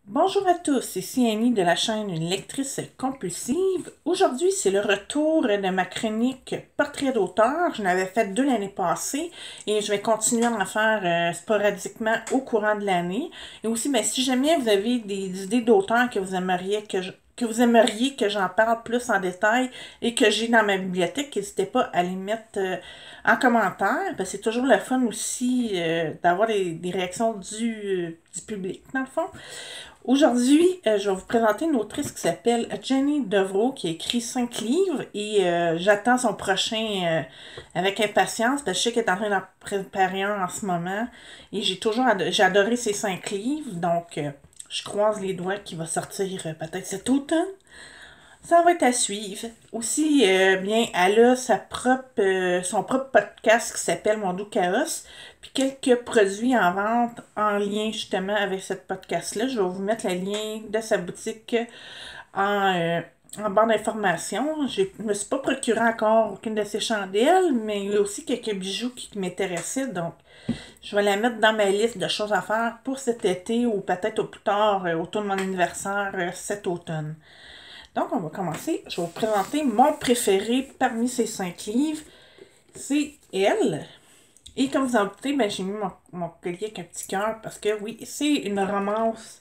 Bonjour à tous, ici Annie de la chaîne Une lectrice compulsive. Aujourd'hui, c'est le retour de ma chronique Portrait d'auteur. Je n'avais fait 2 l'année passée et je vais continuer à en faire sporadiquement au courant de l'année. Et aussi, si jamais vous avez des idées d'auteurs que vous aimeriez que j'en parle plus en détail et que j'ai dans ma bibliothèque, n'hésitez pas à les mettre en commentaire. C'est toujours le fun aussi d'avoir des réactions du public, dans le fond. Aujourd'hui, je vais vous présenter une autrice qui s'appelle Jenny Devro, qui a écrit 5 livres et j'attends son prochain avec impatience parce que je sais qu'elle est en train d'en préparer un en ce moment et j'ai adoré ces 5 livres, donc je croise les doigts qu'il va sortir peut-être cet automne. Ça va être à suivre. Aussi, bien, elle a son propre podcast qui s'appelle Mon doux chaos, puis quelques produits en vente en lien justement avec ce podcast-là. Je vais vous mettre le lien de sa boutique en, euh, en barre d'informations. Je ne me suis pas procuré encore aucune de ses chandelles, mais il y a aussi quelques bijoux qui m'intéressaient, donc je vais la mettre dans ma liste de choses à faire pour cet été ou peut-être au plus tard autour de mon anniversaire cet automne. Donc, on va commencer. Je vais vous présenter mon préféré parmi ces 5 livres. C'est Elle. Et comme vous en doutez, j'ai mis mon collier avec un petit cœur parce que oui, c'est une romance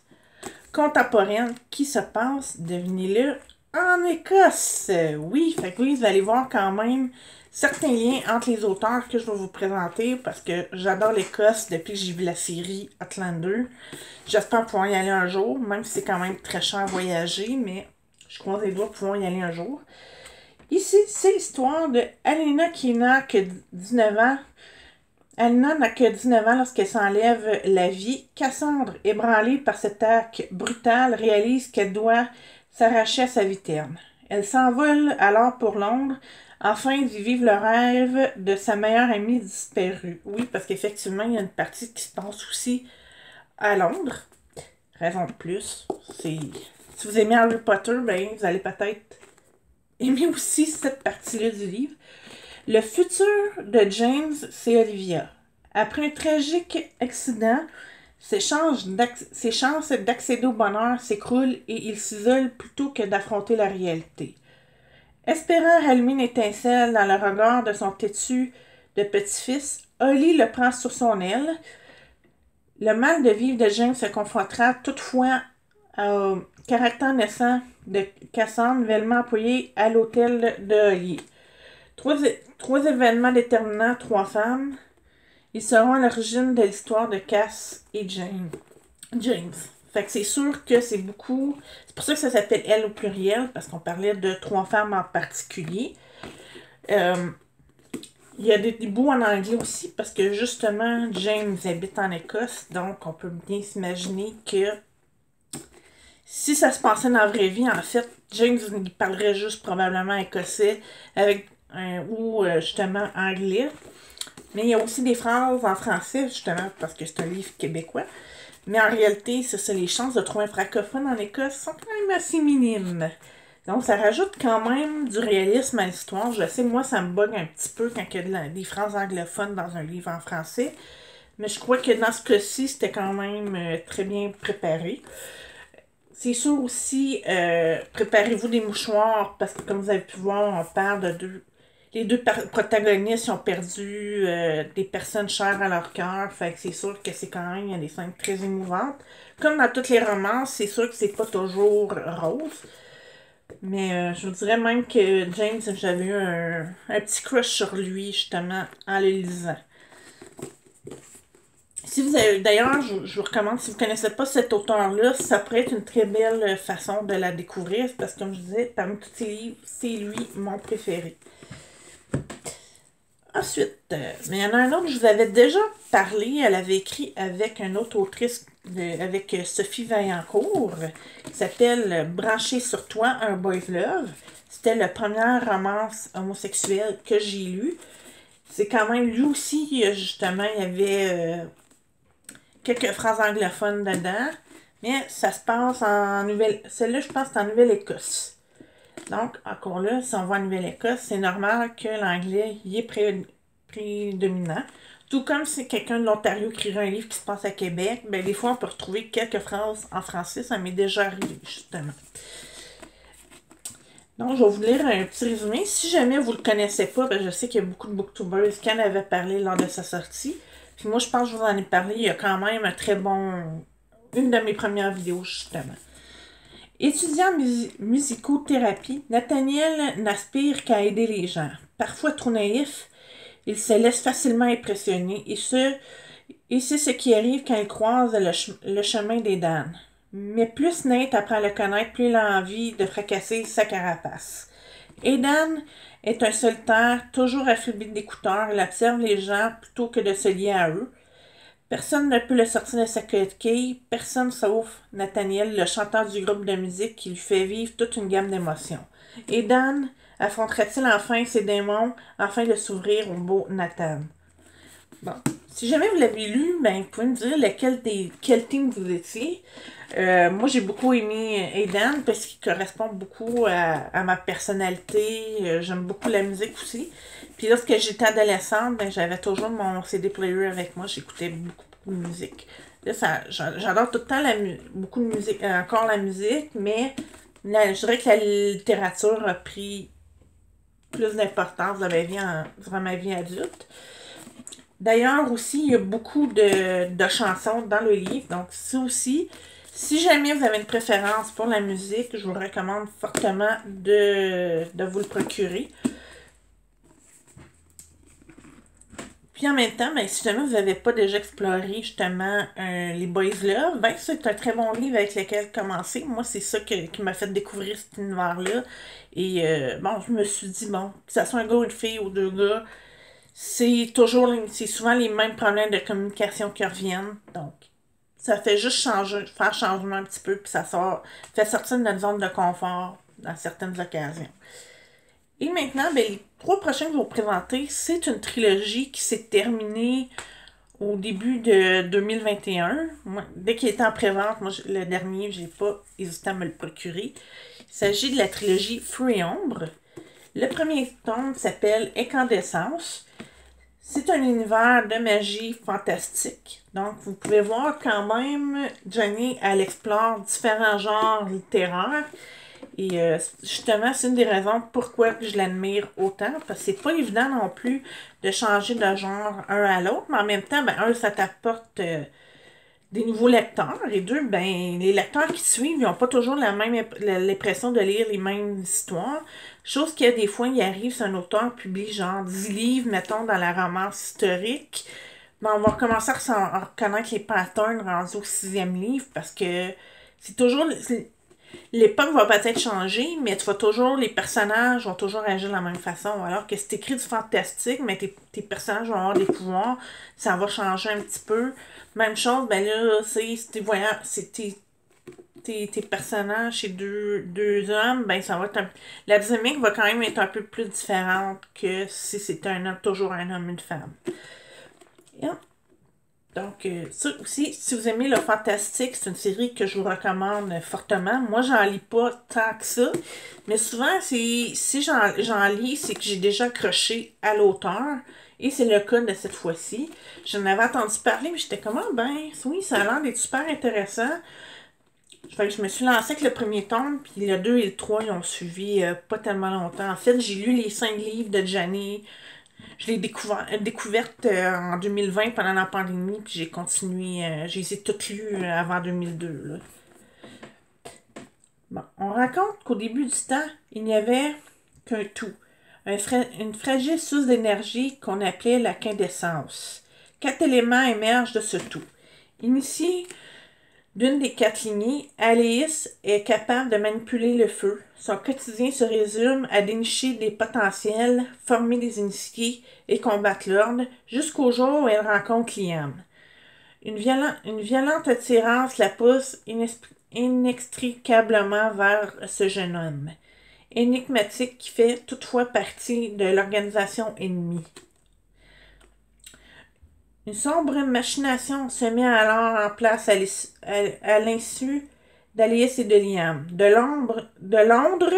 contemporaine qui se passe, devinez-le, en Écosse. Oui, fait que oui, vous allez voir quand même certains liens entre les auteurs que je vais vous présenter parce que j'adore l'Écosse depuis que j'ai vu la série Outlander. J'espère pouvoir y aller un jour, même si c'est quand même très cher à voyager, mais je croise les doigts pour pouvoir y aller un jour. Ici, c'est l'histoire de Alina qui n'a que 19 ans. Alina n'a que 19 ans lorsqu'elle s'enlève la vie. Cassandre, ébranlée par cet acte brutal, réalise qu'elle doit s'arracher à sa vie terne. Elle s'envole alors pour Londres, afin d'y vivre le rêve de sa meilleure amie disparue. Oui, parce qu'effectivement, il y a une partie qui se passe aussi à Londres. Raison de plus, c'est... Si vous aimez Harry Potter, vous allez peut-être aimer aussi cette partie-là du livre. Le futur de James, c'est Olivia. Après un tragique accident, ses chances d'accéder au bonheur s'écroulent et il s'isole plutôt que d'affronter la réalité. Espérant rallumer une étincelle dans le regard de son têtu de petit-fils, Ollie le prend sur son aile. Le mal de vivre de James se confrontera toutefois au caractère naissant de Cassandre, nouvellement employée à l'hôtel de Holly. Trois événements déterminant 3 femmes. Ils seront à l'origine de l'histoire de Cass et James. Fait que c'est sûr que c'est beaucoup... C'est pour ça que ça s'appelle Elle au pluriel, parce qu'on parlait de 3 femmes en particulier. Il y a des bouts en anglais aussi, parce que justement, James habite en Écosse, donc on peut bien s'imaginer que si ça se passait dans la vraie vie, en fait, James il parlerait juste probablement écossais avec ou justement anglais. Mais il y a aussi des phrases en français, justement, parce que c'est un livre québécois. Mais en réalité, c'est ça, les chances de trouver un francophone en Écosse sont quand même assez minimes. Donc, ça rajoute quand même du réalisme à l'histoire. Je sais, moi, ça me bug un petit peu quand il y a des phrases anglophones dans un livre en français. Mais je crois que dans ce cas-ci, c'était quand même très bien préparé. C'est sûr aussi, préparez-vous des mouchoirs, parce que comme vous avez pu voir, on parle de les deux protagonistes ont perdu des personnes chères à leur cœur. Fait que c'est sûr que c'est quand même, il y a des scènes très émouvantes. Comme dans toutes les romances, c'est sûr que c'est pas toujours rose. Mais je vous dirais même que James, j'avais eu un petit crush sur lui, justement, en le lisant. Si vous avez, d'ailleurs, je vous recommande, si vous ne connaissez pas cet auteur-là, ça pourrait être une très belle façon de la découvrir, parce que comme je disais, parmi tous ses livres, c'est lui mon préféré. Ensuite, mais il y en a un autre, je vous avais déjà parlé, elle avait écrit avec une autre autrice, avec Sophie Vaillancourt, qui s'appelle Branché sur toi, un boy's love. C'était la première romance homosexuelle que j'ai lue. C'est quand même, lui aussi, justement, il y avait quelques phrases anglophones dedans, mais ça se passe en Nouvelle... Celle-là, je pense, c'est en Nouvelle-Écosse. Donc, encore là, si on va en Nouvelle-Écosse, c'est normal que l'anglais y est prédominant. Tout comme si quelqu'un de l'Ontario écrirait un livre qui se passe à Québec, ben des fois on peut retrouver quelques phrases en français, ça m'est déjà arrivé, justement. Donc, je vais vous lire un petit résumé. Si jamais vous ne le connaissez pas, ben, je sais qu'il y a beaucoup de booktubers qui en avaient parlé lors de sa sortie. Puis moi, je pense que je vous en ai parlé. Il y a quand même un très bon... Une de mes premières vidéos, justement. Étudiant en musicothérapie, Nathaniel n'aspire qu'à aider les gens. Parfois trop naïf, il se laisse facilement impressionner et c'est ce qui arrive quand il croise le chemin des damnes. Mais plus Nate apprend à le connaître, plus il a envie de fracasser sa carapace. Aidan est un solitaire, toujours affaibli d'écouteurs. Il observe les gens plutôt que de se lier à eux. Personne ne peut le sortir de sa coquille, personne sauf Nathaniel, le chanteur du groupe de musique qui lui fait vivre toute une gamme d'émotions. Aidan affrontera-t-il enfin ses démons afin de s'ouvrir au beau Nathan? Bon, si jamais vous l'avez lu, ben, vous pouvez me dire quel team vous étiez. Moi, j'ai beaucoup aimé Aidan parce qu'il correspond beaucoup à ma personnalité. J'aime beaucoup la musique aussi. Puis lorsque j'étais adolescente, ben, j'avais toujours mon CD player avec moi. J'écoutais beaucoup, beaucoup de musique. Là, j'adore tout le temps beaucoup de musique, encore la musique, mais là, je dirais que la littérature a pris plus d'importance dans ma vie adulte. D'ailleurs, aussi, il y a beaucoup de chansons dans le livre. Donc, ça aussi, si jamais vous avez une préférence pour la musique, je vous recommande fortement de vous le procurer. Puis en même temps, ben, si jamais vous n'avez pas déjà exploré justement les Boys Love, ben, c'est un très bon livre avec lequel commencer. Moi, c'est ça qui m'a fait découvrir cet univers-là. Et bon, je me suis dit, bon, que ce soit un gars ou une fille ou deux gars, c'est souvent les mêmes problèmes de communication qui reviennent. Donc, ça fait juste faire changement un petit peu, puis ça fait sortir de notre zone de confort dans certaines occasions. Et maintenant, ben, les 3 prochains que je vais vous présenter, c'est une trilogie qui s'est terminée au début de 2021. Moi, dès qu'il était en pré-vente, moi, le dernier, j'ai pas hésité à me le procurer. Il s'agit de la trilogie Feu et Ombre. Le premier tome s'appelle Incandescence. C'est un univers de magie fantastique. Donc, vous pouvez voir quand même, Jenny, elle explore différents genres littéraires. Et justement, c'est une des raisons pourquoi je l'admire autant. Parce que c'est pas évident non plus de changer de genre un à l'autre. Mais en même temps, ben, un, ça t'apporte des nouveaux lecteurs. Et deux, ben, les lecteurs qui suivent, ils n'ont pas toujours l'impression de lire les mêmes histoires. Chose qu'il y a des fois, il arrive, c'est un auteur publie genre 10 livres, mettons, dans la romance historique. Ben, on va recommencer à reconnaître les patterns rendus au 6e livre parce que c'est toujours... L'époque va peut-être changer, mais les personnages vont toujours agir de la même façon. Alors que si tu écris du fantastique, mais tes personnages vont avoir des pouvoirs, ça va changer un petit peu. Même chose, ben là, c'est tes personnages chez deux hommes, ben ça va être la dynamique va quand même être un peu plus différente que si c'était toujours un homme, une femme. Yeah. Donc, ça aussi, si vous aimez le fantastique, c'est une série que je vous recommande fortement. Moi, j'en lis pas tant que ça, mais souvent, si j'en lis, c'est que j'ai déjà accroché à l'auteur, et c'est le cas de cette fois-ci. J'en avais entendu parler, mais j'étais comme, ben, oui, ça a l'air d'être super intéressant. Fait que je me suis lancée avec le premier tome, puis le 2 et le 3, ils ont suivi pas tellement longtemps. En fait, j'ai lu les 5 livres de Jenny. Je l'ai découverte en 2020 pendant la pandémie, puis j'ai continué, j'ai les ai toutes lues avant 2002. Là. Bon, on raconte qu'au début du temps, il n'y avait qu'un tout, une fragile source d'énergie qu'on appelait la quintessence. 4 éléments émergent de ce tout. Initié d'une des 4 lignées, Alice est capable de manipuler le feu. Son quotidien se résume à dénicher des potentiels, former des initiés et combattre l'ordre, jusqu'au jour où elle rencontre Liam. Une violente attirance la pousse inextricablement vers ce jeune homme, énigmatique qui fait toutefois partie de l'organisation ennemie. Une sombre machination se met alors en place à l'insu d'Alice et de Liam. De Londres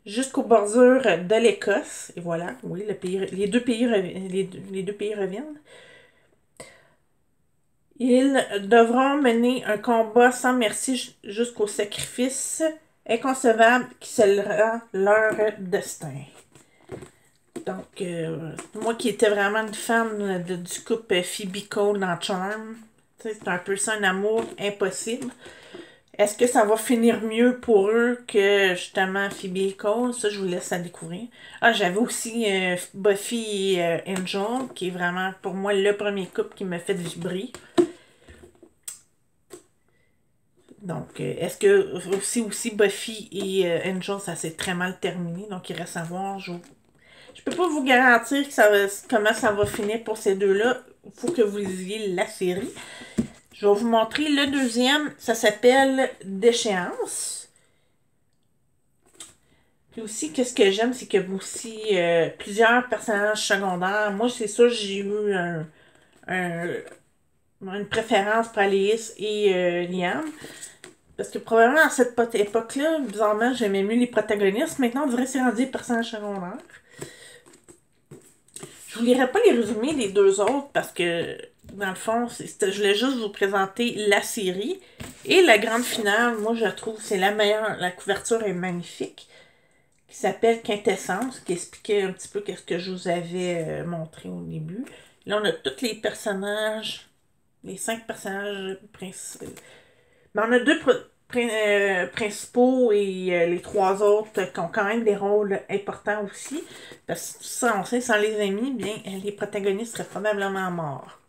jusqu'aux bordures de l'Écosse. Et voilà, oui, les deux pays reviennent. Ils devront mener un combat sans merci jusqu'au sacrifice inconcevable qui scellera leur destin. Donc, moi qui étais vraiment une fan du couple Phoebe Cole dans Charm, c'est un peu ça, un amour impossible. Est-ce que ça va finir mieux pour eux que justement Phoebe et Cole? Ça, je vous laisse à découvrir. Ah, j'avais aussi Buffy et Angel, qui est vraiment pour moi le premier couple qui me fait vibrer. Donc, est-ce que aussi Buffy et Angel, ça s'est très mal terminé? Donc, il reste à voir. Je peux pas vous garantir comment ça va finir pour ces deux-là. Il faut que vous lisiez la série. Je vais vous montrer le deuxième. Ça s'appelle Déchéance. Puis aussi, qu'est-ce que j'aime, c'est que aussi plusieurs personnages secondaires. Moi, c'est ça, j'ai eu une préférence pour Alice et Liam. Parce que probablement à cette époque-là, bizarrement, j'aimais mieux les protagonistes. Maintenant, on dirait que c'est rendu des personnages secondaires. Je vous lirai pas les résumés des deux autres parce que, dans le fond, je voulais juste vous présenter la série. Et la grande finale, moi, je trouve c'est la meilleure. La couverture est magnifique. Qui s'appelle Quintessence, qui expliquait un petit peu ce que je vous avais montré au début. Là, on a tous les personnages, les 5 personnages principaux. Mais on a deux principaux et les 3 autres qui ont quand même des rôles importants aussi. Parce que ça, on sait, sans les amis, bien, les protagonistes seraient probablement morts.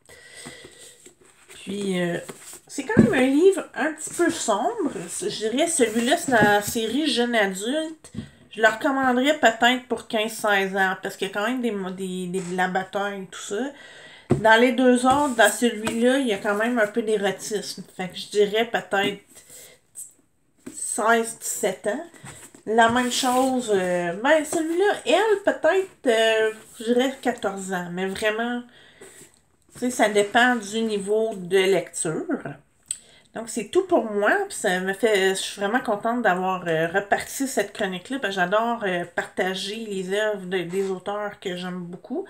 Puis, c'est quand même un livre un petit peu sombre. Je dirais, celui-là, c'est dans la série Jeune adulte. Je le recommanderais peut-être pour 15-16 ans, parce qu'il y a quand même de la bataille et tout ça. Dans les deux autres, dans celui-là, il y a quand même un peu d'érotisme. Fait que je dirais peut-être 16-17 ans. La même chose, ben celui-là, elle, peut-être, je dirais 14 ans. Mais vraiment, tu sais, ça dépend du niveau de lecture. Donc, c'est tout pour moi. Puis ça me fait. Je suis vraiment contente d'avoir reparti cette chronique-là. Parce que j'adore partager les œuvres des auteurs que j'aime beaucoup.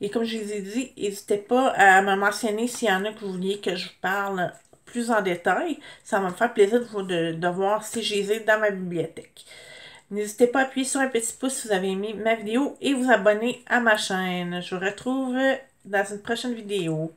Et comme je vous ai dit, n'hésitez pas à me mentionner s'il y en a que vous vouliez que je vous parle plus en détail. Ça va me faire plaisir de voir si je les ai dans ma bibliothèque. N'hésitez pas à appuyer sur un petit pouce si vous avez aimé ma vidéo et vous abonner à ma chaîne. Je vous retrouve dans une prochaine vidéo.